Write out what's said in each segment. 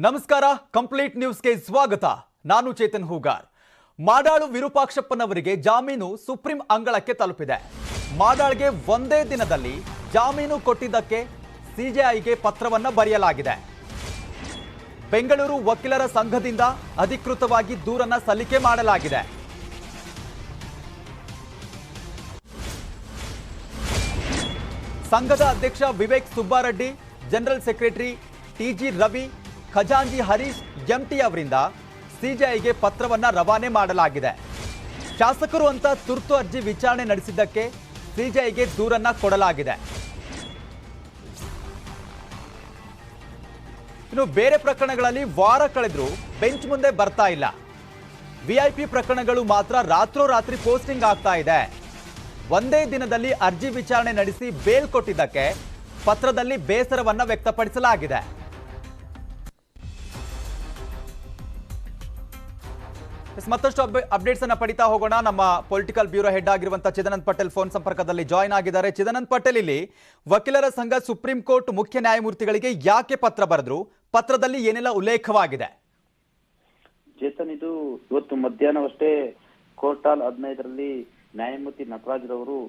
ನಮಸ್ಕಾರ ಕಂಪ್ಲೀಟ್ ನ್ಯೂಸ್ಗೆ ಸ್ವಾಗತ. ನಾನು ಚೇತನ್ ಹೂಗಾರ್. ಮಾಡಾಳು ವಿರೂಪಾಕ್ಷಪ್ಪನವರಿಗೆ ಜಾಮೀನು ಸುಪ್ರೀಂ ಅಂಗಳಕ್ಕೆ ತಲುಪಿದೆ. ಮಾಡಾಳ್ಗೆ ಒಂದೇ ದಿನದಲ್ಲಿ ಜಾಮೀನು ಕೊಟ್ಟಿದ್ದಕ್ಕೆ ಸಿಜೆಐಗೆ ಪತ್ರವನ್ನ ಬರೆಯಲಾಗಿದೆ. ಬೆಂಗಳೂರು ವಕೀಲರ ಸಂಘದಿಂದ ಅಧಿಕೃತವಾಗಿ ದೂರನ್ನ ಸಲ್ಲಿಕೆ ಮಾಡಲಾಗಿದೆ. ಸಂಘದ ಅಧ್ಯಕ್ಷ Vivek Subbareddy, general secretary TG Ravi, ಖಜಾಂಚಿ ಹರೀಶ್ ಎಂಟಿ ಅವರಿಂದ ಸಿಜೆಐಗೆ ಪತ್ರವನ್ನ ರವಾನೆ ಮಾಡಲಾಗಿದೆ. ಶಾಸಕರು ಅಂತ ತುರ್ತು ಅರ್ಜಿ ವಿಚಾರಣೆ ನಡೆಸಿದ್ದಕ್ಕೆ ಸಿಜೆಐಗೆ ದೂರನ್ನ ಕೊಡಲಾಗಿದೆ. ಇನ್ನು ಬೇರೆ ಪ್ರಕರಣಗಳಲ್ಲಿ ವಾರ ಕಳೆದರೂ ಬೆಂಚ್ ಮುಂದೆ ಬರ್ತಾ ಇಲ್ಲ. ವಿಐಪಿ ಪ್ರಕರಣಗಳು ಮಾತ್ರ ರಾತ್ರೋರಾತ್ರಿ ಪೋಸ್ಟಿಂಗ್ ಆಗ್ತಾ ಇದೆ. ಒಂದೇ ದಿನದಲ್ಲಿ ಅರ್ಜಿ ವಿಚಾರಣೆ ನಡೆಸಿ ಬೇಲ್ ಕೊಟ್ಟಿದ್ದಕ್ಕೆ ಪತ್ರದಲ್ಲಿ ಬೇಸರವನ್ನ ವ್ಯಕ್ತಪಡಿಸಲಾಗಿದೆ. ಮತ್ತಷ್ಟು ಅಪ್ಡೇಟ್ಸ್ ಅನ್ನ ಪಡಿತಾ ಹೋಗೋಣ. ನಮ್ಮ ಪೊಲಿಟಿಕಲ್ ಬ್ಯೂರೋ ಹೆಡ್ ಆಗಿರುವಂತಹ ಚಿದಾನಂದ್ ಪಟೇಲ್ ಫೋನ್ ಸಂಪರ್ಕದಲ್ಲಿ ಜಾಯಿನ್ ಆಗಿದ್ದಾರೆ. ಚಿದಾನಂದ್ ಪಟೇಲ್, ಇಲ್ಲಿ ವಕೀಲರ ಸಂಘ ಸುಪ್ರೀಂ ಕೋರ್ಟ್ ಮುಖ್ಯ ನ್ಯಾಯಮೂರ್ತಿಗಳಿಗೆ ಯಾಕೆ ಪತ್ರ ಬರೆದ್ರು? ಪತ್ರದಲ್ಲಿ ಏನೆಲ್ಲ ಉಲ್ಲೇಖವಾಗಿದೆ? ಚೇತನ್, ಇದು ಇವತ್ತು ಮಧ್ಯಾಹ್ನವಷ್ಟೇ ಕೋರ್ಟ್ ಹಾಲ್ 15ರಲ್ಲಿ ನ್ಯಾಯಮೂರ್ತಿ ನಟರಾಜ್ರವರು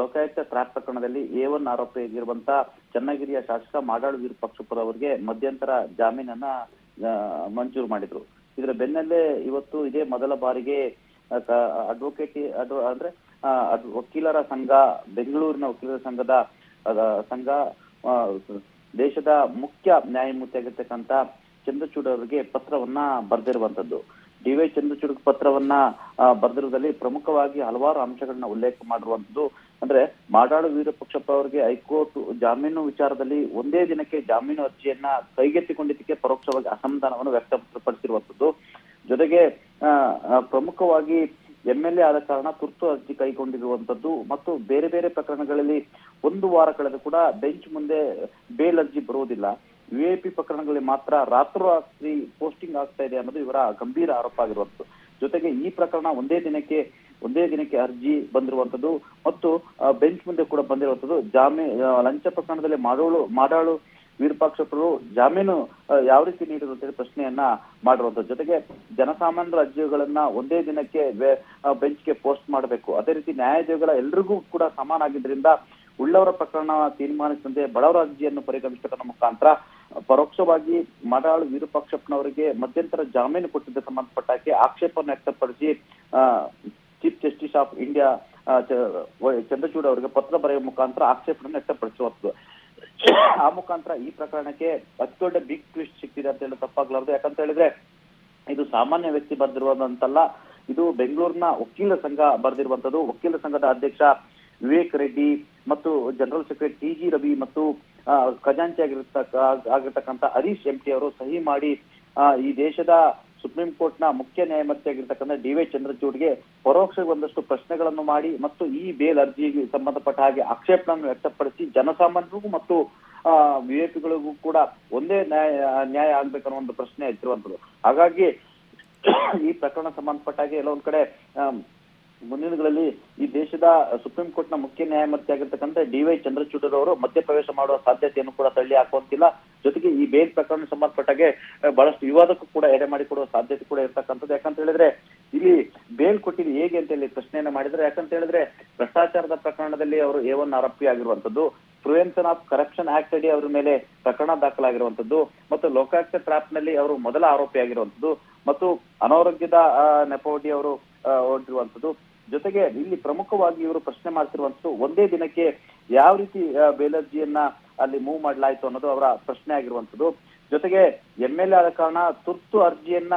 ಲೋಕಾಯುಕ್ತ ಟ್ರ್ಯಾಪ್ ಪ್ರಕರಣದಲ್ಲಿ A1 ಆರೋಪಿಯಾಗಿರುವಂತಹ ಚನ್ನಗಿರಿಯ ಶಾಸಕ ಮಾಡಾಳು ವಿರೂಪಾಕ್ಷಪ್ಪ ಅವರಿಗೆ ಮಧ್ಯಂತರ ಜಾಮೀನನ್ನ ಮಂಜೂರು ಮಾಡಿದ್ರು. ಇದರ ಬೆನ್ನಲ್ಲೇ ಇವತ್ತು ಇದೇ ಮೊದಲ ಬಾರಿಗೆ ವಕೀಲರ ಸಂಘ, ಬೆಂಗಳೂರಿನ ವಕೀಲರ ಸಂಘ ದೇಶದ ಮುಖ್ಯ ನ್ಯಾಯಮೂರ್ತಿ ಆಗಿರ್ತಕ್ಕಂಥ ಚಂದ್ರಚೂಡ್ ಅವರಿಗೆ ಪತ್ರವನ್ನ ಬರೆದಿರುವಂತದ್ದು. ಡಿ.ವೈ. ಚಂದ್ರಚೂಡ್ ಪತ್ರವನ್ನ ಬರೆದಿರುವುದರಲ್ಲಿ ಪ್ರಮುಖವಾಗಿ ಹಲವಾರು ಅಂಶಗಳನ್ನ ಉಲ್ಲೇಖ ಮಾಡಿರುವಂತದ್ದು. ಅಂದ್ರೆ ಮಾಡಾಳು ವಿರೂಪಾಕ್ಷಪ್ಪ ಅವರಿಗೆ ಹೈಕೋರ್ಟ್ ಜಾಮೀನು ವಿಚಾರದಲ್ಲಿ ಒಂದೇ ದಿನಕ್ಕೆ ಜಾಮೀನು ಅರ್ಜಿಯನ್ನ ಕೈಗೆತ್ತಿಕೊಂಡಿದ್ದಕ್ಕೆ ಪರೋಕ್ಷವಾಗಿ ಅಸಮಾಧಾನವನ್ನು ವ್ಯಕ್ತಪಡಿಸಿರುವಂತದ್ದು. ಜೊತೆಗೆ ಪ್ರಮುಖವಾಗಿ MLA ಆದ ಕಾರಣ ತುರ್ತು ಅರ್ಜಿ ಕೈಗೊಂಡಿರುವಂತದ್ದು ಮತ್ತು ಬೇರೆ ಬೇರೆ ಪ್ರಕರಣಗಳಲ್ಲಿ ಒಂದು ವಾರ ಕಳೆದು ಕೂಡ ಬೆಂಚ್ ಮುಂದೆ ಬೇಲ್ ಅರ್ಜಿ ಬರುವುದಿಲ್ಲ. ವಿಐಪಿ ಪ್ರಕರಣಗಳಲ್ಲಿ ಮಾತ್ರ ರಾತ್ರೋರಾತ್ರಿ ಪೋಸ್ಟಿಂಗ್ ಆಗ್ತಾ ಇದೆ ಅನ್ನೋದು ಇವರ ಗಂಭೀರ ಆರೋಪ ಆಗಿರುವಂತದ್ದು. ಜೊತೆಗೆ ಈ ಪ್ರಕರಣ ಒಂದೇ ದಿನಕ್ಕೆ ಅರ್ಜಿ ಬಂದಿರುವಂತದ್ದು ಮತ್ತು ಬೆಂಚ್ ಮುಂದೆ ಕೂಡ ಬಂದಿರುವಂತದ್ದು. ಲಂಚ ಪ್ರಕರಣದಲ್ಲಿ ಮಾಡಾಳು ವಿರೂಪಾಕ್ಷಪ್ಪರು ಜಾಮೀನು ಯಾವ ರೀತಿ ನೀಡಿದ್ರು ಅಂತೇಳಿ ಪ್ರಶ್ನೆಯನ್ನ ಮಾಡಿರುವಂತದ್ದು. ಜೊತೆಗೆ ಜನಸಾಮಾನ್ಯರ ಅರ್ಜಿಗಳನ್ನ ಒಂದೇ ದಿನಕ್ಕೆ ಬೆಂಚ್ಗೆ ಪೋಸ್ಟ್ ಮಾಡಬೇಕು. ಅದೇ ರೀತಿ ನ್ಯಾಯಾಧೀಶಗಳ ಎಲ್ರಿಗೂ ಕೂಡ ಸಮಾನ ಆಗಿದ್ದರಿಂದ ಉಳ್ಳವರ ಪ್ರಕರಣ ತೀರ್ಮಾನಿಸಿದಂತೆ ಬಡವರ ಅರ್ಜಿಯನ್ನು ಪರಿಗಣಿಸತಕ್ಕಂಥ ಮುಖಾಂತರ ಪರೋಕ್ಷವಾಗಿ ಮಾಡಾಳು ವಿರೂಪಾಕ್ಷಪ್ಪನವರಿಗೆ ಮಧ್ಯಂತರ ಜಾಮೀನು ಕೊಟ್ಟಿದ್ದ ಸಂಬಂಧಪಟ್ಟಾಕೆ ಆಕ್ಷೇಪವನ್ನು ವ್ಯಕ್ತಪಡಿಸಿ chief justice of India Chandrachud ಅವರಿಗೆ ಪತ್ರ ಬರೆಯುವ ಮುಖಾಂತರ ಆಕ್ಷೇಪವನ್ನು ವ್ಯಕ್ತಪಡಿಸುವಂಥದ್ದು. ಆ ಮುಖಾಂತರ ಈ ಪ್ರಕರಣಕ್ಕೆ ಅತಿ ದೊಡ್ಡ ಬಿಗ್ ಟ್ವಿಸ್ಟ್ ಸಿಕ್ತಿದೆ ಅಂತ ಹೇಳಿ ತಪ್ಪಾಗ್ಲಾರ್ದು. ಯಾಕಂತ ಹೇಳಿದ್ರೆ ಇದು ಸಾಮಾನ್ಯ ವ್ಯಕ್ತಿ ಬರೆದಿರುವಂತಲ್ಲ, ಇದು ಬೆಂಗಳೂರಿನ ವಕೀಲ ಸಂಘ ಬರೆದಿರುವಂತದ್ದು. ವಕೀಲ ಸಂಘದ ಅಧ್ಯಕ್ಷ ವಿವೇಕ್ ರೆಡ್ಡಿ ಮತ್ತು ಜನರಲ್ ಸೆಕ್ರೆಟರಿ ಟಿಜಿ ರವಿ ಮತ್ತು ಖಜಾಂಚಿ ಆಗಿರ್ತಕ್ಕಂಥ ಹರೀಶ್ ಎಂಟಿ ಅವರು ಸಹಿ ಮಾಡಿ ಈ ದೇಶದ ಸುಪ್ರೀಂ ಕೋರ್ಟ್ ನ ಮುಖ್ಯ ನ್ಯಾಯಮೂರ್ತಿ ಆಗಿರ್ತಕ್ಕಂಥ ಡಿ.ವೈ. ಚಂದ್ರಚೂಡ್ಗೆ ಪರೋಕ್ಷ ಒಂದಷ್ಟು ಪ್ರಶ್ನೆಗಳನ್ನು ಮಾಡಿ ಮತ್ತು ಈ ಬೇಲ್ ಅರ್ಜಿಗೆ ಸಂಬಂಧಪಟ್ಟ ಹಾಗೆ ಆಕ್ಷೇಪಣೆಯನ್ನು ವ್ಯಕ್ತಪಡಿಸಿ ಜನಸಾಮಾನ್ಯರಿಗೂ ಮತ್ತು ವಿಐಪಿಗಳಿಗೂ ಕೂಡ ಒಂದೇ ನ್ಯಾಯ ಆಗ್ಬೇಕನ್ನೋ ಒಂದು ಪ್ರಶ್ನೆ ಎತ್ತಿರುವಂತದ್ದು. ಹಾಗಾಗಿ ಈ ಪ್ರಕರಣ ಸಂಬಂಧಪಟ್ಟ ಹಾಗೆ ಎಲ್ಲ ಒಂದ್ ಕಡೆ ಮುಂದಿನ ದಿನಗಳಲ್ಲಿ ಈ ದೇಶದ ಸುಪ್ರೀಂ ಕೋರ್ಟ್ ನ ಮುಖ್ಯ ನ್ಯಾಯಮೂರ್ತಿ ಆಗಿರ್ತಕ್ಕಂಥ ಡಿ.ವೈ. ಚಂದ್ರಚೂಡ್ ಅವರು ಮಧ್ಯಪ್ರವೇಶ ಮಾಡುವ ಸಾಧ್ಯತೆಯನ್ನು ಕೂಡ ತಳ್ಳಿ ಹಾಕುವಂತಿಲ್ಲ. ಜೊತೆಗೆ ಈ ಬೇಲ್ ಪ್ರಕರಣ ಸಂಬಂಧಪಟ್ಟಾಗೆ ಬಹಳಷ್ಟು ವಿವಾದಕ್ಕೂ ಕೂಡ ಎಡೆ ಮಾಡಿಕೊಡುವ ಸಾಧ್ಯತೆ ಕೂಡ ಇರ್ತಕ್ಕಂಥದ್ದು. ಯಾಕಂತ ಹೇಳಿದ್ರೆ ಇಲ್ಲಿ ಬೇಲ್ ಕೊಟ್ಟಿದ್ದು ಹೇಗೆ ಅಂತ ಹೇಳಿ ಪ್ರಶ್ನೆಯನ್ನ ಮಾಡಿದ್ರೆ, ಯಾಕಂತ ಹೇಳಿದ್ರೆ ಭ್ರಷ್ಟಾಚಾರದ ಪ್ರಕರಣದಲ್ಲಿ ಅವರು A1 ಆರೋಪಿ ಆಗಿರುವಂತದ್ದು, ಪ್ರಿವೆನ್ಷನ್ ಆಫ್ ಕರಪ್ಷನ್ ಆಕ್ಟ್ ಅಡಿ ಅವರ ಮೇಲೆ ಪ್ರಕರಣ ದಾಖಲಾಗಿರುವಂತದ್ದು ಮತ್ತು ಲೋಕಾಯುಕ್ತ ಟ್ರ್ಯಾಪ್ ನಲ್ಲಿ ಅವರು ಮೊದಲ ಆರೋಪಿ ಆಗಿರುವಂತದ್ದು ಮತ್ತು ಅನಾರೋಗ್ಯದ ನೆಪವೊಡ್ಡಿ ಅವರು ಹೊರಟಿರುವಂತದ್ದು. ಜೊತೆಗೆ ಇಲ್ಲಿ ಪ್ರಮುಖವಾಗಿ ಇವರು ಪ್ರಶ್ನೆ ಮಾಡ್ತಿರುವಂತದ್ದು ಒಂದೇ ದಿನಕ್ಕೆ ಯಾವ ರೀತಿ ಬೇಲ್ ಅರ್ಜಿಯನ್ನ ಅಲ್ಲಿ ಮೂವ್ ಮಾಡಲಾಯಿತು ಅನ್ನೋದು ಅವರ ಪ್ರಶ್ನೆ ಆಗಿರುವಂತದ್ದು. ಜೊತೆಗೆ MLA ಆದ ಕಾರಣ ತುರ್ತು ಅರ್ಜಿಯನ್ನ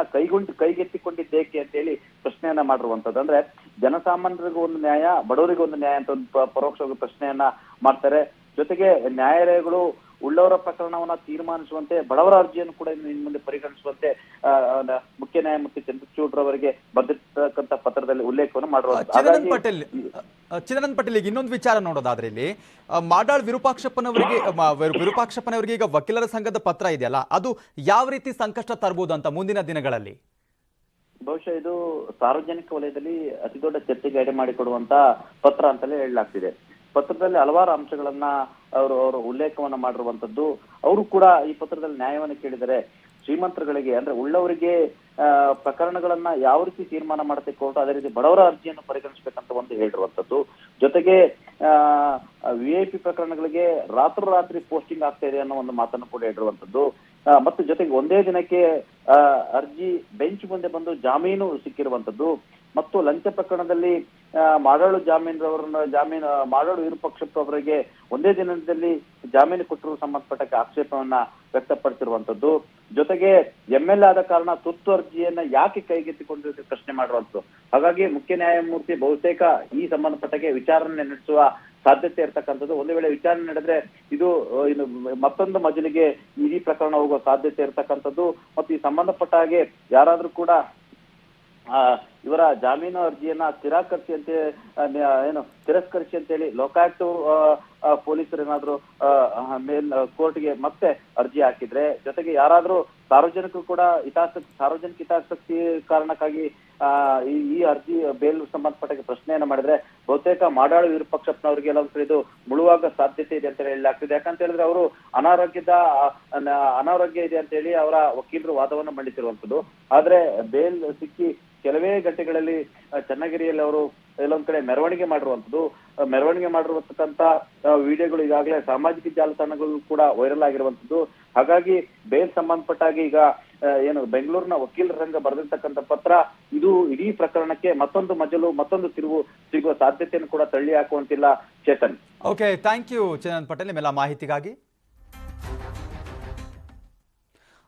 ಕೈಗೆತ್ತಿಕೊಂಡಿದ್ದೇಕೆ ಅಂತ ಹೇಳಿ ಪ್ರಶ್ನೆಯನ್ನ ಮಾಡಿರುವಂತದ್ದು. ಅಂದ್ರೆ ಜನಸಾಮಾನ್ಯರಿಗೂ ಒಂದು ನ್ಯಾಯ, ಬಡವರಿಗೂ ಒಂದು ನ್ಯಾಯ ಅಂತ ಒಂದು ಪರೋಕ್ಷವಾಗಿ ಪ್ರಶ್ನೆಯನ್ನ ಮಾಡ್ತಾರೆ. ಜೊತೆಗೆ ನ್ಯಾಯಾಲಯಗಳು ಉಳ್ಳವರ ಪ್ರಕರಣವನ್ನ ತೀರ್ಮಾನಿಸುವಂತೆ ಬಡವರ ಅರ್ಜಿಯನ್ನು ಕೂಡ ಇನ್ನು ಮುಂದೆ ಪರಿಗಣಿಸುವಂತೆ ಮುಖ್ಯ ನ್ಯಾಯಮೂರ್ತಿ ಚಂದ್ರಚೂಡ್ ರವರಿಗೆ ಬರೆದಿರ್ತಕ್ಕಂಥ ಪತ್ರದಲ್ಲಿ ಉಲ್ಲೇಖವನ್ನು ಮಾಡಿರುವಂತ. ಚಿದಾನಂದ್ ಪಟೇಲ್, ಈಗ ಇನ್ನೊಂದು ವಿಚಾರ ನೋಡೋದಾದ್ರೆ ಇಲ್ಲಿ ಮಾಡಾಳ್ ವಿರೂಪಾಕ್ಷಪ್ಪನವರಿಗೆ ಈಗ ವಕೀಲರ ಸಂಘದ ಪತ್ರ ಇದೆಯಲ್ಲ, ಅದು ಯಾವ ರೀತಿ ಸಂಕಷ್ಟ ತರಬಹುದು ಅಂತ ಮುಂದಿನ ದಿನಗಳಲ್ಲಿ? ಬಹುಶಃ ಇದು ಸಾರ್ವಜನಿಕ ವಲಯದಲ್ಲಿ ಅತಿ ದೊಡ್ಡ ಚರ್ಚೆಗೆ ಎಡೆ ಮಾಡಿಕೊಡುವಂತ ಪತ್ರ ಅಂತಲೇ ಹೇಳಲಾಗ್ತಿದೆ. ಪತ್ರದಲ್ಲಿ ಹಲವಾರು ಅಂಶಗಳನ್ನ ಅವರು ಉಲ್ಲೇಖವನ್ನ ಮಾಡಿರುವಂತದ್ದು. ಅವರು ಕೂಡ ಈ ಪತ್ರದಲ್ಲಿ ನ್ಯಾಯವನ್ನು ಕೇಳಿದರೆ ಶ್ರೀಮಂತರುಗಳಿಗೆ ಅಂದ್ರೆ ಉಳ್ಳವರಿಗೆ ಪ್ರಕರಣಗಳನ್ನ ಯಾವ ರೀತಿ ತೀರ್ಮಾನ ಮಾಡುತ್ತೆ ಕೋರ್ಟ್, ಅದೇ ರೀತಿ ಬಡವರ ಅರ್ಜಿಯನ್ನು ಪರಿಗಣಿಸಬೇಕಂತ ಒಂದು ಹೇಳಿರುವಂತದ್ದು. ಜೊತೆಗೆ VIP ಪ್ರಕರಣಗಳಿಗೆ ರಾತ್ರೋರಾತ್ರಿ ಪೋಸ್ಟಿಂಗ್ ಆಗ್ತಾ ಇದೆ ಅನ್ನೋ ಒಂದು ಮಾತನ್ನು ಕೂಡ ಹೇಳಿರುವಂತದ್ದು. ಮತ್ತು ಜೊತೆಗೆ ಒಂದೇ ದಿನಕ್ಕೆ ಅರ್ಜಿ ಬೆಂಚ್ ಮುಂದೆ ಬಂದು ಜಾಮೀನು ಸಿಕ್ಕಿರುವಂತದ್ದು. ಮತ್ತು ಲಂಚ ಪ್ರಕರಣದಲ್ಲಿ ಮಾಡಾಳು ಮಾಡಾಳು ವಿರೂಪಾಕ್ಷಪ್ಪ ಅವರಿಗೆ ಒಂದೇ ದಿನದಲ್ಲಿ ಜಾಮೀನು ಕೊಟ್ಟಿರುವ ಸಂಬಂಧಪಟ್ಟ ಆಕ್ಷೇಪವನ್ನ ವ್ಯಕ್ತಪಡಿಸಿರುವಂತದ್ದು. ಜೊತೆಗೆ MLA ಆದ ಕಾರಣ ತುರ್ತು ಅರ್ಜಿಯನ್ನ ಯಾಕೆ ಕೈಗೆತ್ತಿಕೊಂಡಿರೋದು ಪ್ರಶ್ನೆ ಮಾಡುವಂಥದ್ದು. ಹಾಗಾಗಿ ಮುಖ್ಯ ನ್ಯಾಯಮೂರ್ತಿ ಬಹುತೇಕ ಈ ಸಂಬಂಧಪಟ್ಟ ವಿಚಾರಣೆ ನಡೆಸುವ ಸಾಧ್ಯತೆ ಇರ್ತಕ್ಕಂಥದ್ದು. ಒಂದು ವೇಳೆ ವಿಚಾರಣೆ ನಡೆದ್ರೆ ಇದು ಮತ್ತೊಂದು ಮಜಲಿಗೆ ಈ ಪ್ರಕರಣ ಹೋಗುವ ಸಾಧ್ಯತೆ ಇರ್ತಕ್ಕಂಥದ್ದು. ಮತ್ತು ಈ ಸಂಬಂಧಪಟ್ಟ ಹಾಗೆ ಯಾರಾದ್ರೂ ಕೂಡ ಇವರ ಜಾಮೀನು ಅರ್ಜಿಯನ್ನ ತಿರಸ್ಕರಿಸಿ ಅಂತೇಳಿ ಲೋಕಾಯುಕ್ತ ಪೊಲೀಸರು ಏನಾದ್ರು ಕೋರ್ಟ್ಗೆ ಮತ್ತೆ ಅರ್ಜಿ ಹಾಕಿದ್ರೆ, ಜೊತೆಗೆ ಯಾರಾದ್ರೂ ಸಾರ್ವಜನಿಕ ಹಿತಾಸಕ್ತಿ ಕಾರಣಕ್ಕಾಗಿ ಈ ಅರ್ಜಿ ಬೇಲ್ ಸಂಬಂಧಪಟ್ಟ ಪ್ರಶ್ನೆಯನ್ನ ಮಾಡಿದ್ರೆ ಬಹುತೇಕ ಮಾಡಾಳು ವಿರೂಪಾಕ್ಷಪ್ಪನವರಿಗೆ ಎಲ್ಲ ಇದು ಮುಳುವಾಗ ಸಾಧ್ಯತೆ ಇದೆ ಅಂತ ಹೇಳಲಾಗ್ತಿದೆ. ಯಾಕಂತ ಹೇಳಿದ್ರೆ ಅವರು ಅನಾರೋಗ್ಯ ಇದೆ ಅಂತ ಹೇಳಿ ಅವರ ವಕೀಲರು ವಾದವನ್ನು ಮಂಡಿಸಿರುವಂತದ್ದು. ಆದ್ರೆ ಬೇಲ್ ಸಿಕ್ಕಿ ಕೆಲವೇ ಗಂಟೆಗಳಲ್ಲಿ ಚನ್ನಗಿರಿಯಲ್ಲಿ ಅವರು ಎಲ್ಲೊಂದ್ ಕಡೆ ಮೆರವಣಿಗೆ ಮಾಡಿರುವಂತಕ್ಕಂತ ವಿಡಿಯೋಗಳು ಈಗಾಗಲೇ ಸಾಮಾಜಿಕ ಜಾಲತಾಣಗಳು ಕೂಡ ವೈರಲ್ ಆಗಿರುವಂತದ್ದು. ಹಾಗಾಗಿ ಬೇಲ್ ಸಂಬಂಧಪಟ್ಟಾಗಿ ಈಗ ಬೆಂಗಳೂರಿನ ವಕೀಲರ ಸಂಘ ಬರೆದಿರ್ತಕ್ಕಂಥ ಪತ್ರ ಇದು ಇಡೀ ಪ್ರಕರಣಕ್ಕೆ ಮತ್ತೊಂದು ತಿರುವು ಸಿಗುವ ಸಾಧ್ಯತೆಯನ್ನು ಕೂಡ ತಳ್ಳಿ ಹಾಕುವಂತಿಲ್ಲ. Chetan. Okay, thank you Chetan Patel ನಿಮ್ಮೆಲ್ಲ ಮಾಹಿತಿಗಾಗಿ.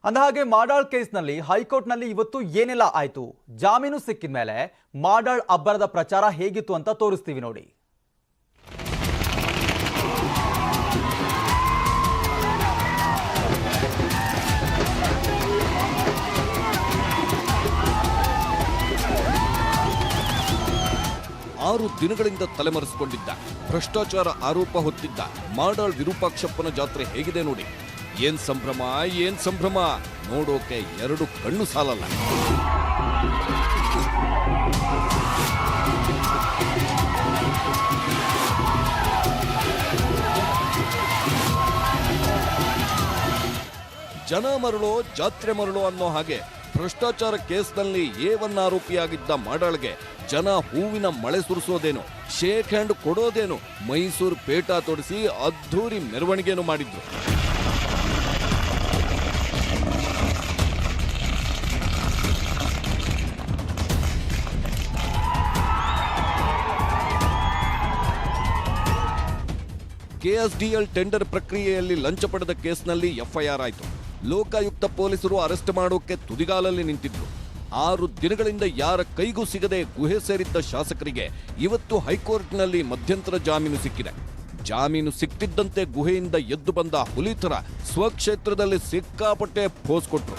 ಅಂದಹಾಗೆ ಮಾಡಾಳ್ ಕೇಸ್ನಲ್ಲಿ ಹೈಕೋರ್ಟ್ನಲ್ಲಿ ಇವತ್ತು ಏನೆಲ್ಲ ಆಯ್ತು, ಜಾಮೀನು ಸಿಕ್ಕಿದ ಮೇಲೆ ಮಾಡಾಳ್ ಅಬ್ಬರದ ಪ್ರಚಾರ ಹೇಗಿತ್ತು ಅಂತ ತೋರಿಸ್ತೀವಿ ನೋಡಿ. ಆರು ದಿನಗಳಿಂದ ತಲೆಮರೆಸಿಕೊಂಡಿದ್ದ ಭ್ರಷ್ಟಾಚಾರ ಆರೋಪ ಹೊತ್ತಿದ್ದ ಮಾಡಾಳ್ ವಿರೂಪಾಕ್ಷಪ್ಪನ ಜಾತ್ರೆ ಹೇಗಿದೆ ನೋಡಿ. ಏನ್ ಸಂಭ್ರಮ ನೋಡೋಕೆ ಎರಡು ಕಣ್ಣು ಸಾಲಲ್ಲ. ಜನ ಮರಳೋ ಜಾತ್ರೆ ಮರಳೋ ಅನ್ನೋ ಹಾಗೆ ಭ್ರಷ್ಟಾಚಾರ ಕೇಸ್ನಲ್ಲಿ A1 ಆರೋಪಿಯಾಗಿದ್ದ ಮಾಡಾಳ್ಗೆ ಜನ ಹೂವಿನ ಮಳೆ ಸುರಿಸೋದೇನೋ, ಶೇಕ್ ಹ್ಯಾಂಡ್ ಕೊಡೋದೇನೋ, ಮೈಸೂರು ಪೇಟ ತೊಡಿಸಿ ಅದ್ಧೂರಿ ಮೆರವಣಿಗೆನೂ ಮಾಡಿದ್ರು. KSDL ಟೆಂಡರ್ ಪ್ರಕ್ರಿಯೆಯಲ್ಲಿ ಲಂಚ ಪಡೆದ ಕೇಸ್ನಲ್ಲಿ FIR ಆಯಿತು. ಲೋಕಾಯುಕ್ತ ಪೊಲೀಸರು ಅರೆಸ್ಟ್ ಮಾಡೋಕೆ ತುದಿಗಾಲಲ್ಲಿ ನಿಂತಿದ್ರು. 6 ದಿನಗಳಿಂದ ಯಾರ ಕೈಗೂ ಸಿಗದೆ ಗುಹೆ ಸೇರಿದ್ದ ಶಾಸಕರಿಗೆ ಇವತ್ತು ಹೈಕೋರ್ಟ್ನಲ್ಲಿ ಮಧ್ಯಂತರ ಜಾಮೀನು ಸಿಕ್ಕಿದೆ. ಜಾಮೀನು ಸಿಕ್ತಿದ್ದಂತೆ ಗುಹೆಯಿಂದ ಎದ್ದು ಬಂದ ಹುಲಿ ಥರ ಸ್ವಕ್ಷೇತ್ರದಲ್ಲಿ ಸಿಕ್ಕಾಪಟ್ಟೆ ಪೋಸ್ ಕೊಟ್ರು.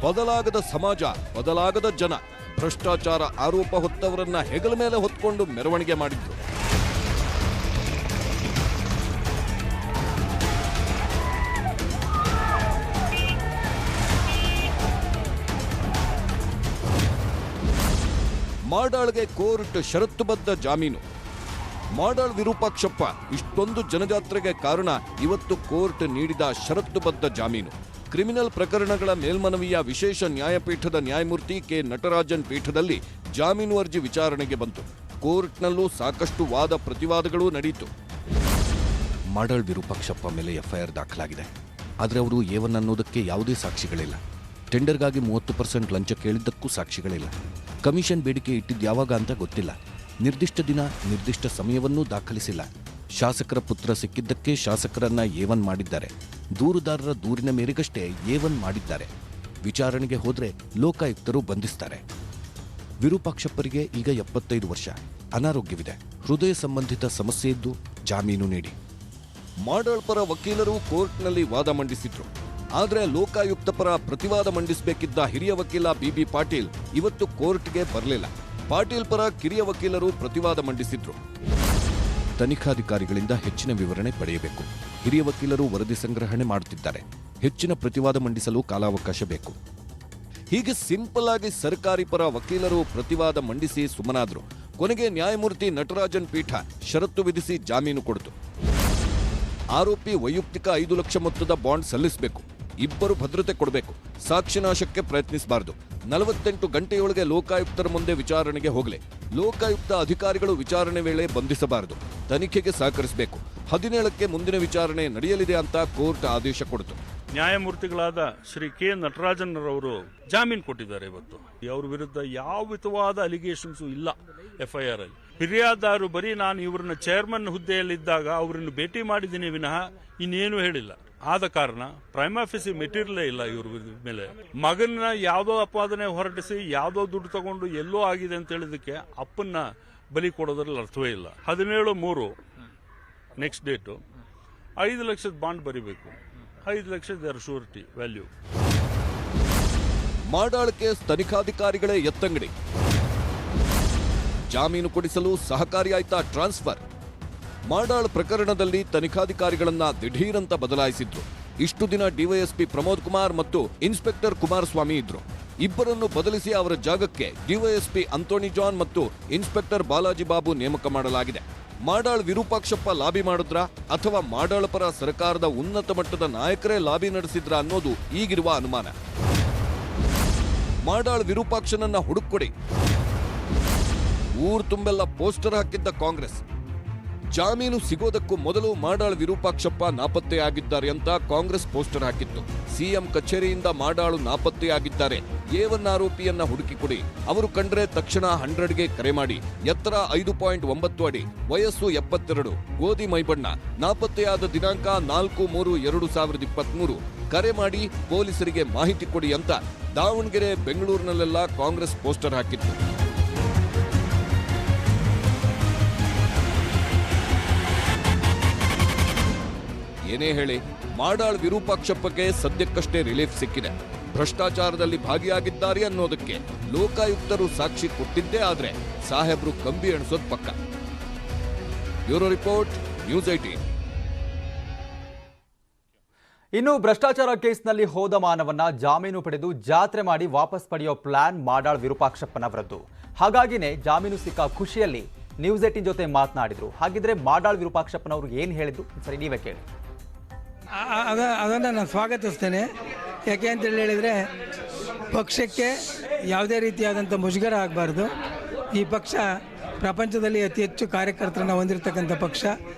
ಬದಲಾಗದ ಸಮಾಜ, ಬದಲಾಗದ ಜನ, ಭ್ರಷ್ಟಾಚಾರ ಆರೋಪ ಹೊತ್ತವರನ್ನ ಹೆಗಲ ಮೇಲೆ ಹೊತ್ಕೊಂಡು ಮೆರವಣಿಗೆ ಮಾಡಿದ್ರು. ಮಾಡಾಳ್ಗೆ ಕೋರ್ಟ್ ಷರತ್ತುಬದ್ಧ ಜಾಮೀನು. ಮಾಡಾಳ್ ವಿರೂಪಾಕ್ಷಪ್ಪ ಇಷ್ಟೊಂದು ಜನಜಾತ್ರೆಗೆ ಕಾರಣ ಇವತ್ತು ಕೋರ್ಟ್ ನೀಡಿದ ಷರತ್ತುಬದ್ಧ ಜಾಮೀನು. ಕ್ರಿಮಿನಲ್ ಪ್ರಕರಣಗಳ ಮೇಲ್ಮನವಿಯ ವಿಶೇಷ ನ್ಯಾಯಪೀಠದ ನ್ಯಾಯಮೂರ್ತಿ ಕೆ ನಟರಾಜನ್ ಪೀಠದಲ್ಲಿ ಜಾಮೀನು ಅರ್ಜಿ ವಿಚಾರಣೆಗೆ ಬಂತು. ಕೋರ್ಟ್ನಲ್ಲೂ ಸಾಕಷ್ಟು ವಾದ ಪ್ರತಿವಾದಗಳೂ ನಡೆಯಿತು. ಮಾಡಾಳ್ ವಿರೂಪಾಕ್ಷಪ್ಪ ಮೇಲೆ FIR ದಾಖಲಾಗಿದೆ. ಆದರೆ ಅವರು A1 ಅನ್ನೋದಕ್ಕೆ ಯಾವುದೇ ಸಾಕ್ಷಿಗಳಿಲ್ಲ. ಟೆಂಡರ್ಗಾಗಿ 30% ಲಂಚ ಕೇಳಿದ್ದಕ್ಕೂ ಸಾಕ್ಷಿಗಳಿಲ್ಲ. ಕಮಿಷನ್ ಬೇಡಿಕೆ ಇಟ್ಟಿದ್ದು ಯಾವಾಗ ಅಂತ ಗೊತ್ತಿಲ್ಲ. ನಿರ್ದಿಷ್ಟ ದಿನ, ನಿರ್ದಿಷ್ಟ ಸಮಯವನ್ನೂ ದಾಖಲಿಸಿಲ್ಲ. ಶಾಸಕರ ಪುತ್ರ ಸಿಕ್ಕಿದ್ದಕ್ಕೆ ಶಾಸಕರನ್ನ A1 ಮಾಡಿದ್ದಾರೆ. ದೂರುದಾರರ ದೂರಿನ ಮೇರೆಗಷ್ಟೇ A1 ಮಾಡಿದ್ದಾರೆ. ವಿಚಾರಣೆಗೆ ಹೋದ್ರೆ ಲೋಕಾಯುಕ್ತರು ಬಂಧಿಸ್ತಾರೆ. ವಿರೂಪಾಕ್ಷಪ್ಪರಿಗೆ ಈಗ 75 ವರ್ಷ, ಅನಾರೋಗ್ಯವಿದೆ, ಹೃದಯ ಸಂಬಂಧಿತ ಸಮಸ್ಯೆ ಇದ್ದು ಜಾಮೀನು ನೀಡಿ. ಮಾಡಾಳ್ ಪರ ವಕೀಲರು ಕೋರ್ಟ್ನಲ್ಲಿ ವಾದ ಮಂಡಿಸಿದ್ರು. ಆದರೆ ಲೋಕಾಯುಕ್ತ ಪರ ಪ್ರತಿವಾದ ಮಂಡಿಸಬೇಕಿದ್ದ ಹಿರಿಯ ವಕೀಲ BB ಪಾಟೀಲ್ ಇವತ್ತು ಕೋರ್ಟ್ಗೆ ಬರಲಿಲ್ಲ. ಪಾಟೀಲ್ ಪರ ಕಿರಿಯ ವಕೀಲರು ಪ್ರತಿವಾದ ಮಂಡಿಸಿದ್ರು. ತನಿಖಾಧಿಕಾರಿಗಳಿಂದ ಹೆಚ್ಚಿನ ವಿವರಣೆ ಪಡೆಯಬೇಕು. ಹಿರಿಯ ವಕೀಲರು ವರದಿ ಸಂಗ್ರಹಣೆ ಮಾಡುತ್ತಿದ್ದಾರೆ. ಹೆಚ್ಚಿನ ಪ್ರತಿವಾದ ಮಂಡಿಸಲು ಕಾಲಾವಕಾಶ ಬೇಕು. ಹೀಗೆ ಸಿಂಪಲ್ ಆಗಿ ಸರ್ಕಾರಿ ಪರ ವಕೀಲರು ಪ್ರತಿವಾದ ಮಂಡಿಸಿ ಸುಮ್ಮನಾದ್ರು. ಕೊನೆಗೆ ನ್ಯಾಯಮೂರ್ತಿ ನಟರಾಜನ್ ಪೀಠ ಷರತ್ತು ವಿಧಿಸಿ ಜಾಮೀನು ಕೊಡಿತು. ಆರೋಪಿ ವೈಯಕ್ತಿಕ 5 ಲಕ್ಷ ಮೊತ್ತದ ಬಾಂಡ್ ಸಲ್ಲಿಸಬೇಕು, ಇಬ್ಬರು ಭದ್ರತೆ ಕೊಡಬೇಕು, ಸಾಕ್ಷಿನಾಶಕ್ಕೆ ಪ್ರಯತ್ನಿಸಬಾರದು, 48 ಗಂಟೆಯೊಳಗೆ ಲೋಕಾಯುಕ್ತರ ಮುಂದೆ ವಿಚಾರಣೆಗೆ ಹೋಗಲಿ, ಲೋಕಾಯುಕ್ತ ಅಧಿಕಾರಿಗಳು ವಿಚಾರಣೆ ವೇಳೆ ಬಂಧಿಸಬಾರದು, ತನಿಖೆಗೆ ಸಹಕರಿಸಬೇಕು, 17ಕ್ಕೆ ಮುಂದಿನ ವಿಚಾರಣೆ ನಡೆಯಲಿದೆ ಅಂತ ಕೋರ್ಟ್ ಆದೇಶ ಕೊಡಿತು. ನ್ಯಾಯಮೂರ್ತಿಗಳಾದ ಶ್ರೀ ಕೆ ನಟರಾಜನ್ ರವರು ಜಾಮೀನು ಕೊಟ್ಟಿದ್ದಾರೆ. ಇವತ್ತು ಅವ್ರ ವಿರುದ್ಧ ಯಾವ ವಿಧವಾದ ಅಲಿಗೇಷನ್ಸ್ ಇಲ್ಲ FIR ಅಲ್ಲಿ. ಫಿರ್ಯಾದಾರರು ಬರೀ ನಾನು ಇವ್ರನ್ನ ಚೇರ್ಮನ್ ಹುದ್ದೆಯಲ್ಲಿದ್ದಾಗ ಅವರನ್ನು ಭೇಟಿ ಮಾಡಿದ್ದೀನಿ ವಿನಃ ಇನ್ನೇನು ಹೇಳಿಲ್ಲ. ಆದ ಕಾರಣ ಪ್ರೈಮಾಫಿಸಿ ಮೆಟೀರಿಯಲೇ ಇಲ್ಲ ಇವ್ರ ಮೇಲೆ. ಮಗನ ಯಾವುದೋ ಅಪಾದನೆ ಹೊರಟಿಸಿ ಯಾವುದೋ ದುಡ್ಡು ತಗೊಂಡು ಎಲ್ಲೋ ಆಗಿದೆ ಅಂತ ಹೇಳಿದಕ್ಕೆ ಅಪ್ಪನ್ನ ಬಲಿ ಕೊಡೋದ್ರಲ್ಲಿ ಅರ್ಥವೇ ಇಲ್ಲ. 17/3 ನೆಕ್ಸ್ಟ್ ಡೇಟು 5 ಲಕ್ಷದ ಬಾಂಡ್ ಬರಿಬೇಕು. 5 ಲಕ್ಷದ ಶೂರಿಟಿ ವ್ಯಾಲ್ಯೂ. ಮಾಡಾಳ್ ಕೇಸ್ ತನಿಖಾಧಿಕಾರಿಗಳೇ ಎತ್ತಂಗಡಿ. ಜಾಮೀನು ಕೊಡಿಸಲು ಸಹಕಾರಿಯಾಯ್ತಾ ಟ್ರಾನ್ಸ್ಫರ್? ಮಾಡಾಳ್ ಪ್ರಕರಣದಲ್ಲಿ ತನಿಖಾಧಿಕಾರಿಗಳನ್ನ ದಿಢೀರಂತ ಬದಲಾಯಿಸಿದ್ರು. ಇಷ್ಟು ದಿನ ಡಿವೈಎಸ್ಪಿ ಪ್ರಮೋದ್ ಕುಮಾರ್ ಮತ್ತು ಇನ್ಸ್ಪೆಕ್ಟರ್ ಕುಮಾರಸ್ವಾಮಿ ಇದ್ರು. ಇಬ್ಬರನ್ನು ಬದಲಿಸಿ ಅವರ ಜಾಗಕ್ಕೆ ಡಿವೈಎಸ್ಪಿ ಅಂತೋಣಿ ಜಾನ್ ಮತ್ತು ಇನ್ಸ್ಪೆಕ್ಟರ್ ಬಾಲಾಜಿ ಬಾಬು ನೇಮಕ ಮಾಡಲಾಗಿದೆ. ಮಾಡಾಳ್ ವಿರೂಪಾಕ್ಷಪ್ಪ ಲಾಬಿ ಮಾಡಿದ್ರ ಅಥವಾ ಮಾಡಾಳ್ ಪರ ಸರ್ಕಾರದ ಉನ್ನತ ಮಟ್ಟದ ನಾಯಕರೇ ಲಾಬಿ ನಡೆಸಿದ್ರ ಅನ್ನೋದು ಈಗಿರುವ ಅನುಮಾನ. ಮಾಡಾಳ್ ವಿರೂಪಾಕ್ಷನನ್ನ ಹುಡುಕೊಡಿ. ಊರು ತುಂಬೆಲ್ಲ ಪೋಸ್ಟರ್ ಹಾಕಿದ್ದ ಕಾಂಗ್ರೆಸ್. ಜಾಮೀನು ಸಿಗೋದಕ್ಕೂ ಮೊದಲು ಮಾಡಾಳ್ ವಿರೂಪಾಕ್ಷಪ್ಪ ನಾಪತ್ತೆಯಾಗಿದ್ದಾರೆ ಅಂತ ಕಾಂಗ್ರೆಸ್ ಪೋಸ್ಟರ್ ಹಾಕಿತ್ತು. ಸಿಎಂ ಕಚೇರಿಯಿಂದ ಮಾಡಾಳು ನಾಪತ್ತೆಯಾಗಿದ್ದಾರೆ, A1 ಆರೋಪಿಯನ್ನ ಹುಡುಕಿಕೊಡಿ, ಅವರು ಕಂಡ್ರೆ ತಕ್ಷಣ 100ಗೆ ಕರೆ ಮಾಡಿ, ಎತ್ತರ 5.9 ಅಡಿ, ವಯಸ್ಸು 72, ಗೋಧಿ ಮೈಬಣ್ಣ, ನಾಪತ್ತೆಯಾದ ದಿನಾಂಕ 4/3/2023, ಕರೆ ಮಾಡಿ ಪೊಲೀಸರಿಗೆ ಮಾಹಿತಿ ಕೊಡಿ ಅಂತ ದಾವಣಗೆರೆ, ಬೆಂಗಳೂರಿನಲ್ಲೆಲ್ಲ ಕಾಂಗ್ರೆಸ್ ಪೋಸ್ಟರ್ ಹಾಕಿತ್ತು. ಏನೇ ಹೇಳಿ, ಮಾಡಾಳ್ ವಿರೂಪಾಕ್ಷಪ್ಪಗೆ ಸದ್ಯಕ್ಕಷ್ಟೇ ರಿಲೀಫ್ ಸಿಕ್ಕಿದೆ. ಭ್ರಷ್ಟಾಚಾರದಲ್ಲಿ ಭಾಗಿಯಾಗಿದ್ದಾರೆ ಅನ್ನೋದಕ್ಕೆ ಲೋಕಾಯುಕ್ತರು ಸಾಕ್ಷಿ ಕೊಟ್ಟಿದ್ದೇ ಆದ್ರೆ ಸಾಹೇಬ್ರು ಕಂಬಿ ಎಣಿಸೋದು ಪಕ್ಕ. Bureau report, news 18. ಇನ್ನು ಭ್ರಷ್ಟಾಚಾರ ಕೇಸ್ನಲ್ಲಿ ಹೋದ ಮಾನವನ್ನ ಜಾಮೀನು ಪಡೆದು ಜಾತ್ರೆ ಮಾಡಿ ವಾಪಸ್ ಪಡೆಯೋ ಪ್ಲಾನ್ ಮಾಡಾಳ್ ವಿರೂಪಾಕ್ಷಪ್ಪನವರದ್ದು. ಹಾಗಾಗಿನೇ ಜಾಮೀನು ಸಿಕ್ಕ ಖುಷಿಯಲ್ಲಿ ನ್ಯೂಸ್ 18 ಜೊತೆ ಮಾತನಾಡಿದ್ರು. ಹಾಗಿದ್ರೆ ಮಾಡಾಳ್ ವಿರೂಪಾಕ್ಷಪ್ಪನವರು ಏನು ಹೇಳಿದ್ರು ಸರಿ ನೀವೇ ಕೇಳಿ. ಅದನ್ನು ನಾನು ಸ್ವಾಗತಿಸ್ತೇನೆ. ಯಾಕೆ ಅಂತ ಹೇಳಿದರೆ ಪಕ್ಷಕ್ಕೆ ಯಾವುದೇ ರೀತಿಯಾದಂಥ ಮುಜುಗರ ಆಗಬಾರ್ದು. ಈ ಪಕ್ಷ ಪ್ರಪಂಚದಲ್ಲಿ ಅತಿ ಹೆಚ್ಚು ಕಾರ್ಯಕರ್ತರನ್ನು ಹೊಂದಿರತಕ್ಕಂಥ ಪಕ್ಷ.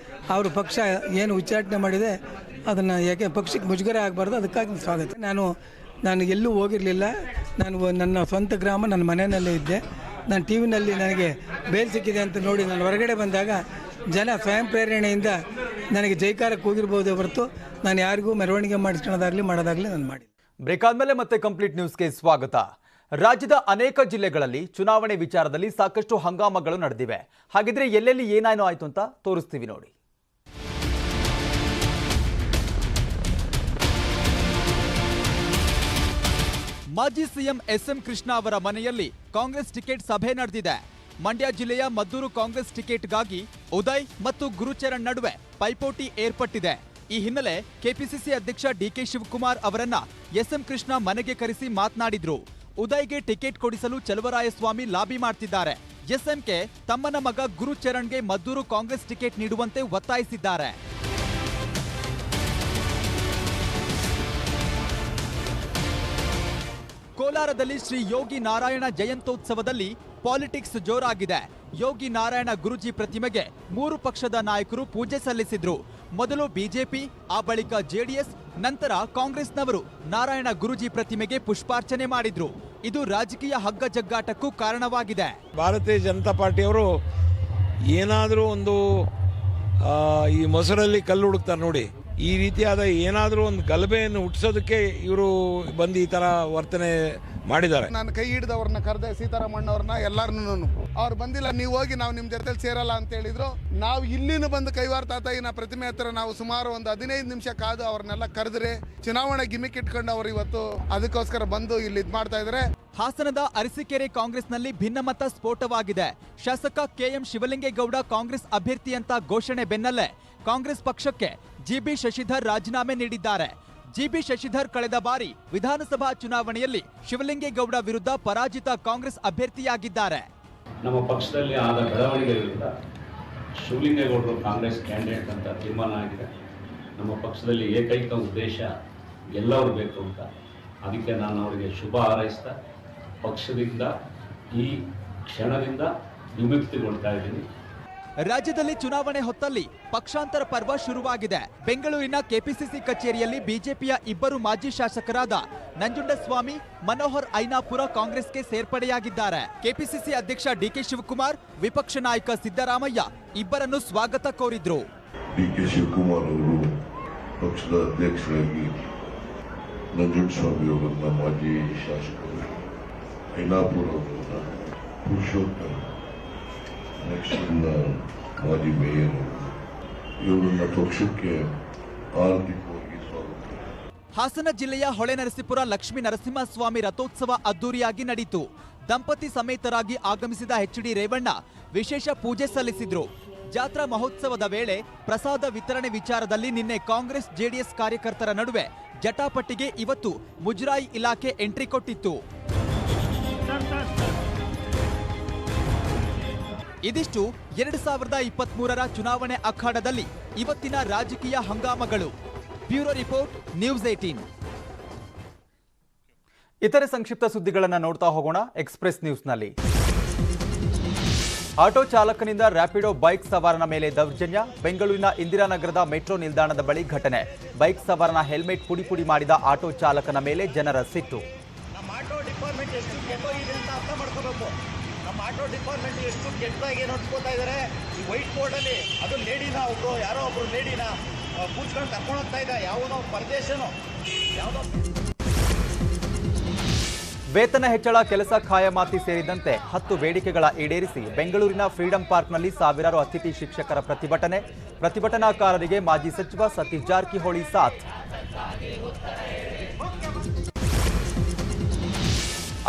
ಅವರು ಪಕ್ಷ ಏನು ಉಚ್ಚಾಟನೆ ಮಾಡಿದೆ ಅದನ್ನು ಯಾಕೆ ಪಕ್ಷಕ್ಕೆ ಮುಜುಗರ ಆಗಬಾರ್ದು, ಅದಕ್ಕಾಗಿ ಸ್ವಾಗತ. ನಾನು ಎಲ್ಲೂ ಹೋಗಿರಲಿಲ್ಲ. ನಾನು ನನ್ನ ಸ್ವಂತ ಗ್ರಾಮ, ನನ್ನ ಮನೆಯಲ್ಲೇ ಇದ್ದೆ. ನಾನು ಟಿ ವಿನಲ್ಲಿ ನನಗೆ ಬೇಲ್ ಸಿಕ್ಕಿದೆ ಅಂತ ನೋಡಿ ನಾನು ಹೊರಗಡೆ ಬಂದಾಗ ಜನ ಸ್ವಯಂ ಪ್ರೇರಣೆಯಿಂದ ನನಗೆ ಜೈಕಾರಕ್ಕೆ ಹೋಗಿರ್ಬೋದು ಹೊರತು ನಾನು ಯಾರಿಗೂ ಮೆರವಣಿಗೆ ಮಾಡಿಸ್ಕೊಳ್ಳೋದಾಗಲಿ ಮಾಡೋದಾಗಲಿ ನಾನು ಮಾಡಿ. ಬ್ರೇಕ್ ಆದ್ಮೇಲೆ ಮತ್ತೆ ಕಂಪ್ಲೀಟ್ ನ್ಯೂಸ್ಗೆ ಸ್ವಾಗತ. ರಾಜ್ಯದ ಅನೇಕ ಜಿಲ್ಲೆಗಳಲ್ಲಿ ಚುನಾವಣೆ ವಿಚಾರದಲ್ಲಿ ಸಾಕಷ್ಟು ಹಂಗಾಮಗಳು ನಡೆದಿವೆ. ಹಾಗಿದ್ರೆ ಎಲ್ಲೆಲ್ಲಿ ಏನೇನು ಆಯ್ತು ಅಂತ ತೋರಿಸ್ತೀವಿ ನೋಡಿ. ಮಾಜಿ ಸಿಎಂ SM ಕೃಷ್ಣ ಅವರ ಮನೆಯಲ್ಲಿ ಕಾಂಗ್ರೆಸ್ ಟಿಕೆಟ್ ಸಭೆ ನಡೆದಿದೆ. ಮಂಡ್ಯ ಜಿಲ್ಲೆಯ ಮದ್ದೂರು ಕಾಂಗ್ರೆಸ್ ಟಿಕೆಟ್ಗಾಗಿ ಉದಯ್ ಮತ್ತು ಗುರುಚರಣ್ ನಡುವೆ ಪೈಪೋಟಿ ಏರ್ಪಟ್ಟಿದೆ. ಈ ಹಿನ್ನೆಲೆ ಕೆಪಿಸಿಸಿ ಅಧ್ಯಕ್ಷ DK ಶಿವಕುಮಾರ್ ಅವರನ್ನ SM ಕೃಷ್ಣ ಮನೆಗೆ ಕರೆಸಿ ಮಾತನಾಡಿದ್ರು. ಉದಯ್ಗೆ ಟಿಕೆಟ್ ಕೊಡಿಸಲು ಚಲುವರಾಯಸ್ವಾಮಿ ಲಾಬಿ ಮಾಡ್ತಿದ್ದಾರೆ. SMK ತಮ್ಮನ ಮಗ ಗುರುಚರಣ್ಗೆ ಮದ್ದೂರು ಕಾಂಗ್ರೆಸ್ ಟಿಕೆಟ್ ನೀಡುವಂತೆ ಒತ್ತಾಯಿಸಿದ್ದಾರೆ. ಕೋಲಾರದಲ್ಲಿ ಶ್ರೀ ಯೋಗಿ ನಾರಾಯಣ ಜಯಂತ್ಯೋತ್ಸವದಲ್ಲಿ ಪಾಲಿಟಿಕ್ಸ್ ಜೋರಾಗಿದೆ. ಯೋಗಿ ನಾರಾಯಣ ಗುರುಜಿ ಪ್ರತಿಮೆಗೆ 3 ಪಕ್ಷದ ನಾಯಕರು ಪೂಜೆ ಸಲ್ಲಿಸಿದ್ರು. ಮೊದಲು ಬಿಜೆಪಿ, ಆ ಬಳಿಕ JDS, ನಂತರ ಕಾಂಗ್ರೆಸ್ನವರು ನಾರಾಯಣ ಗುರುಜಿ ಪ್ರತಿಮೆಗೆ ಪುಷ್ಪಾರ್ಚನೆ ಮಾಡಿದ್ರು. ಇದು ರಾಜಕೀಯ ಹಗ್ಗಜಗ್ಗಾಟಕ್ಕೂ ಕಾರಣವಾಗಿದೆ. ಭಾರತೀಯ ಜನತಾ ಪಾರ್ಟಿಯವರು ಏನಾದರೂ ಒಂದು ಈ ಮೊಸರಲ್ಲಿ ಕಲ್ಲು ಹುಡುಕ್ತಾರೆ ನೋಡಿ, ಈ ರೀತಿಯಾದ ಏನಾದರೂ ಒಂದು ಗಲಭೆಯನ್ನು ಹುಟ್ಟಿಸೋದಕ್ಕೆ ಇವರು ಬಂದು ಈ ಥರ ವರ್ತನೆ ಮಾಡಿದ್ದಾರೆ. ನಾನು ಕೈ ಹಿಡಿದವ್ರನ್ನ ಕರೆದೆ, ಸೀತಾರಾಮಣ್ಣವ್ರನ್ನ ಎಲ್ಲಾರನ್ನೂ. ಅವ್ರು ಬಂದಿಲ್ಲ, ನೀವು ಹೋಗಿ ನಾವು ನಿಮ್ಮ ಜೊತೆಲಿ ಸೇರಲ್ಲ ಅಂತ ಹೇಳಿದ್ರು. ನಾವು ಇಲ್ಲಿನೂ ಬಂದು ಕೈವಾರ ತಾತಾಯಿನ ಪ್ರತಿಮೆ ಹತ್ರ ನಾವು ಸುಮಾರು ಒಂದು 15 ನಿಮಿಷ ಕಾದು ಅವ್ರನ್ನೆಲ್ಲ ಕರೆದ್ರೆ ಚುನಾವಣೆ ಗಿಮಿಕ್ ಇಟ್ಕೊಂಡು ಅವರು ಇವತ್ತು ಅದಕ್ಕೋಸ್ಕರ ಬಂದು ಇಲ್ಲಿ ಇದು ಮಾಡ್ತಾ ಇದ್ದಾರೆ. ಹಾಸನದ ಅರಸೀಕೆರೆ ಕಾಂಗ್ರೆಸ್ನಲ್ಲಿ ಭಿನ್ನಮತ ಸ್ಫೋಟವಾಗಿದೆ. ಶಾಸಕ KM ಶಿವಲಿಂಗೇಗೌಡ ಕಾಂಗ್ರೆಸ್ ಅಭ್ಯರ್ಥಿ ಅಂತ ಘೋಷಣೆ ಬೆನ್ನಲ್ಲೇ ಕಾಂಗ್ರೆಸ್ ಪಕ್ಷಕ್ಕೆ GB ಶಶಿಧರ್ ರಾಜೀನಾಮೆ ನೀಡಿದ್ದಾರೆ. GB ಶಶಿಧರ್ ಕಳೆದ ಬಾರಿ ವಿಧಾನಸಭಾ ಚುನಾವಣೆಯಲ್ಲಿ ಶಿವಲಿಂಗೇಗೌಡ ವಿರುದ್ಧ ಪರಾಜಿತ ಕಾಂಗ್ರೆಸ್ ಅಭ್ಯರ್ಥಿಯಾಗಿದ್ದಾರೆ. ನಮ್ಮ ಪಕ್ಷದಲ್ಲಿ ಆದ ಬೆಳವಣಿಗೆಗಳಿಂದ ಶಿವಲಿಂಗೇಗೌಡರು ಕಾಂಗ್ರೆಸ್ ಕ್ಯಾಂಡಿಡೇಟ್ ಅಂತ ತೀರ್ಮಾನ ಆಗಿದೆ. ನಮ್ಮ ಪಕ್ಷದಲ್ಲಿ ಏಕೈಕ ಉದ್ದೇಶ ಗೆಲ್ಲವರು ಬೇಕು ಅಂತ. ಅದಕ್ಕೆ ನಾನು ಅವರಿಗೆ ಶುಭ ಹಾರೈಸ್ತಾ ಪಕ್ಷದಿಂದ ಈ ಕ್ಷಣದಿಂದ ವಿಮುಕ್ತಿಗೊಳ್ತಾ ಇದ್ದೀನಿ. ರಾಜ್ಯದಲ್ಲಿ ಚುನಾವಣೆ ಹೊತ್ತಲ್ಲಿ ಪಕ್ಷಾಂತರ ಪರ್ವ ಶುರುವಾಗಿದೆ. ಬೆಂಗಳೂರಿನ ಕೆಪಿಸಿಸಿ ಕಚೇರಿಯಲ್ಲಿ ಬಿಜೆಪಿಯ ಇಬ್ಬರು ಮಾಜಿ ಶಾಸಕರಾದ ನಂಜುಂಡಸ್ವಾಮಿ, ಮನೋಹರ್ ಐನಾಪುರ ಕಾಂಗ್ರೆಸ್ಗೆ ಸೇರ್ಪಡೆಯಾಗಿದ್ದಾರೆ. ಕೆಪಿಸಿಸಿ ಅಧ್ಯಕ್ಷ ಡಿಕೆ ಶಿವಕುಮಾರ್, ವಿಪಕ್ಷ ನಾಯಕ ಸಿದ್ದರಾಮಯ್ಯ ಇಬ್ಬರನ್ನು ಸ್ವಾಗತ ಕೋರಿದ್ರು. ಡಿಕೆ ಶಿವಕುಮಾರ್ ಅವರು ಪಕ್ಷದ ಅಧ್ಯಕ್ಷರಾಗಿ, ನಂಜುಂಡಸ್ವಾಮಿ ಅವರನ್ನ ಮಾಜಿ ಶಾಸಕರು, ಐನಾಪುರ ಅವರನ್ನ, ಪುರುಷೋತ್ತಮ್ ಮಾಜಿ ಮೇಯರ್ ಇವರನ್ನ ಪಕ್ಷಕ್ಕೆ ಆರ್ಥಿಕವಾಗಿ ಸ್ವಾಗತ. ಹಾಸನ ಜಿಲ್ಲೆಯ ಹೊಳೆನರಸೀಪುರ ಲಕ್ಷ್ಮೀ ನರಸಿಂಹಸ್ವಾಮಿ ರಥೋತ್ಸವ ಅದ್ದೂರಿಯಾಗಿ ನಡೆಯಿತು. ದಂಪತಿ ಸಮೇತರಾಗಿ ಆಗಮಿಸಿದ ಎಚ್.ಡಿ. ರೇವಣ್ಣ ವಿಶೇಷ ಪೂಜೆ ಸಲ್ಲಿಸಿದ್ರು. ಜಾತ್ರಾ ಮಹೋತ್ಸವದ ವೇಳೆ ಪ್ರಸಾದ ವಿತರಣೆ ವಿಚಾರದಲ್ಲಿ ನಿನ್ನೆ ಕಾಂಗ್ರೆಸ್ ಜೆಡಿಎಸ್ ಕಾರ್ಯಕರ್ತರ ನಡುವೆ ಜಟಾಪಟಿಗೆ ಇವತ್ತು ಮುಜರಾಯಿ ಇಲಾಖೆ ಎಂಟ್ರಿ ಕೊಟ್ಟಿತ್ತು. ಇದಿಷ್ಟು 2023ರ ಚುನಾವಣೆ ಅಖಾಡದಲ್ಲಿ ಇವತ್ತಿನ ರಾಜಕೀಯ ಹಂಗಾಮಗಳು. Bureau report, news 18. ಇತರೆ ಸಂಕ್ಷಿಪ್ತ ಸುದ್ದಿಗಳನ್ನು ನೋಡ್ತಾ ಹೋಗೋಣ ಎಕ್ಸ್‌ಪ್ರೆಸ್ ನ್ಯೂಸ್ನಲ್ಲಿ. ಆಟೋ ಚಾಲಕನಿಂದ ರ್ಯಾಪಿಡೋ ಬೈಕ್ ಸವಾರನ ಮೇಲೆ ದೌರ್ಜನ್ಯ. ಬೆಂಗಳೂರಿನ ಇಂದಿರಾನಗರದ ಮೆಟ್ರೋ ನಿಲ್ದಾಣದ ಬಳಿ ಘಟನೆ. ಬೈಕ್ ಸವಾರನ ಹೆಲ್ಮೆಟ್ ಪುಡಿ ಮಾಡಿದ ಆಟೋ ಚಾಲಕನ ಮೇಲೆ ಜನರ ಸಿಟ್ಟು. ಆಟೋ ಡಿಪಾರ್ಟ್ಮೆಂಟ್ ಎಷ್ಟು ಕೆಟ್ಟದಾಗಿ ನೋಡ್ಕೋತಾ ಇದ್ದಾರೆ. ಈ ವೈಟ್ ಬೋರ್ಡಲ್ಲಿ ಅದು ಲೇಡಿನ ಒಬ್ರು ಯಾರೋ ಒಬ್ರು ಲೇಡಿನ ಕೂಚ್ಕೊಂಡು ಕರ್ಕೊಂಡು ಹೋಗ್ತಾ ಇದ್ದ ಯಾವುದೋ ಪರದೇಶನೋ ಯಾವುದೋ. ವೇತನ ಹೆಚ್ಚಳ, ಕೆಲಸ ಖಾಯಮಾತಿ ಸೇರಿದಂತೆ 10 ಬೇಡಿಕೆಗಳ ಈಡೇರಿಸಿ ಬೆಂಗಳೂರಿನ ಫ್ರೀಡಂ ಪಾರ್ಕ್ನಲ್ಲಿ ಸಾವಿರಾರು ಅತಿಥಿ ಶಿಕ್ಷಕರ ಪ್ರತಿಭಟನೆ. ಪ್ರತಿಭಟನಾಕಾರರಿಗೆ ಮಾಜಿ ಸಚಿವ ಸತೀಶ್ ಜಾರಕಿಹೊಳಿ ಸಾಥ್.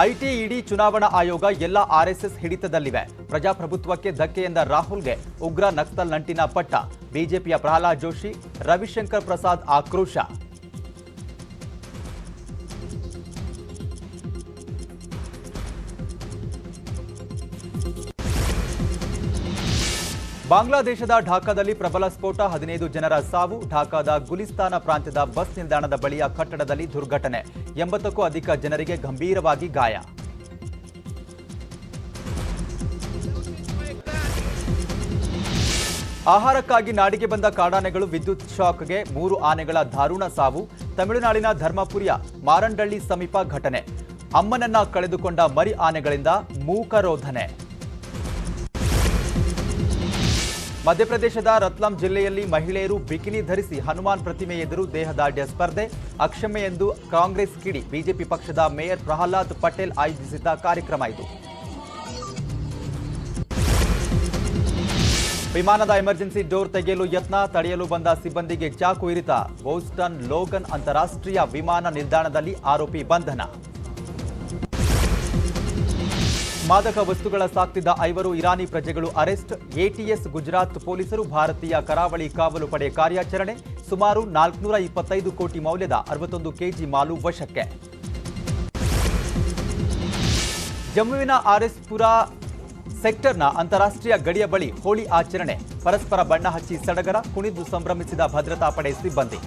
ಐಟಿ, ಇಡಿ, ಚುನಾವಣಾ ಆಯೋಗ ಎಲ್ಲ ಆರ್ಎಸ್ಎಸ್ ಹಿಡಿತದಲ್ಲಿವೆ. ಪ್ರಜಾಪ್ರಭುತ್ವಕ್ಕೆ ಧಕ್ಕೆ ಎಂದ ರಾಹುಲ್ಗೆ ಉಗ್ರ ನಕ್ಸಲ್ ನಂಟಿನ ಪಟ್ಟ. ಬಿಜೆಪಿಯ ಪ್ರಹ್ಲಾದ್ ಜೋಶಿ, ರವಿಶಂಕರ್ ಪ್ರಸಾದ್ ಆಕ್ರೋಶ. ಬಾಂಗ್ಲಾದೇಶದ ಢಾಕಾದಲ್ಲಿ ಪ್ರಬಲ ಸ್ಫೋಟ, 15 ಜನರ ಸಾವು. ಢಾಕಾದ ಗುಲಿಸ್ತಾನ ಪ್ರಾಂತ್ಯದ ಬಸ್ ನಿಲ್ದಾಣದ ಬಳಿಯ ಕಟ್ಟಡದಲ್ಲಿ ದುರ್ಘಟನೆ, 80ಕ್ಕೂ ಅಧಿಕ ಜನರಿಗೆ ಗಂಭೀರವಾಗಿ ಗಾಯ. ಆಹಾರಕ್ಕಾಗಿ ನಾಡಿಗೆ ಬಂದ ಕಾಡಾನೆಗಳು, ವಿದ್ಯುತ್ ಶಾಕ್ಗೆ 3 ಆನೆಗಳ ದಾರುಣ ಸಾವು. ತಮಿಳುನಾಡಿನ ಧರ್ಮಪುರಿಯ ಮಾರಂಡಳ್ಳಿ ಸಮೀಪ ಘಟನೆ, ಅಮ್ಮನನ್ನ ಕಳೆದುಕೊಂಡ ಮರಿ ಆನೆಗಳಿಂದ ಮೂಕರೋಧನೆ. ಮಧ್ಯಪ್ರದೇಶದ ರತ್ಲಾಂ ಜಿಲ್ಲೆಯಲ್ಲಿ ಮಹಿಳೆಯರು ಬಿಕಿನಿ ಧರಿಸಿ ಹನುಮಾನ್ ಪ್ರತಿಮೆ ಎದುರು ದೇಹದಾಢ್ಯ ಸ್ಪರ್ಧೆ. ಅಕ್ಷಮ್ಯ ಎಂದು ಕಾಂಗ್ರೆಸ್ ಕಿಡಿ. ಬಿಜೆಪಿ ಪಕ್ಷದ ಮೇಯರ್ ಪ್ರಹ್ಲಾದ್ ಪಟೇಲ್ ಆಯೋಜಿಸಿದ್ದ ಕಾರ್ಯಕ್ರಮ ಇದು. ವಿಮಾನದ ಎಮರ್ಜೆನ್ಸಿ ಡೋರ್ ತೆಗೆಯಲು ಯತ್ನ, ತಡೆಯಲು ಬಂದ ಸಿಬ್ಬಂದಿಗೆ ಚಾಕು ಇರಿತ. ಬೋಸ್ಟನ್ ಲೋಗನ್ ಅಂತಾರಾಷ್ಟ್ರೀಯ ವಿಮಾನ ನಿಲ್ದಾಣದಲ್ಲಿ ಆರೋಪಿ ಬಂಧನ. ಮಾದಕ ವಸ್ತುಗಳ ಸಾಕ್ತಿದ್ದ 5 ಇರಾನಿ ಪ್ರಜೆಗಳು ಅರೆಸ್ಟ್. ಎಟಿಎಸ್ ಗುಜರಾತ್ ಪೊಲೀಸರು ಭಾರತೀಯ ಕರಾವಳಿ ಕಾವಲು ಪಡೆ ಕಾರ್ಯಾಚರಣೆ. ಸುಮಾರು 425 ಕೋಟಿ ಮೌಲ್ಯದ 61 ಕೆಜಿ ಮಾಲು ವಶಕ್ಕೆ. ಜಮ್ಮುವಿನ ಆರ್ಎಸ್ಪುರ ಸೆಕ್ಟರ್ನ ಅಂತಾರಾಷ್ಟ್ರೀಯ ಗಡಿಯ ಬಳಿ ಹೋಳಿ ಆಚರಣೆ. ಪರಸ್ಪರ ಬಣ್ಣ ಹಚ್ಚಿ ಸಡಗರ, ಕುಣಿದು ಸಂಭ್ರಮಿಸಿದ ಭದ್ರತಾ ಪಡೆ ಸಿಬ್ಬಂದಿ.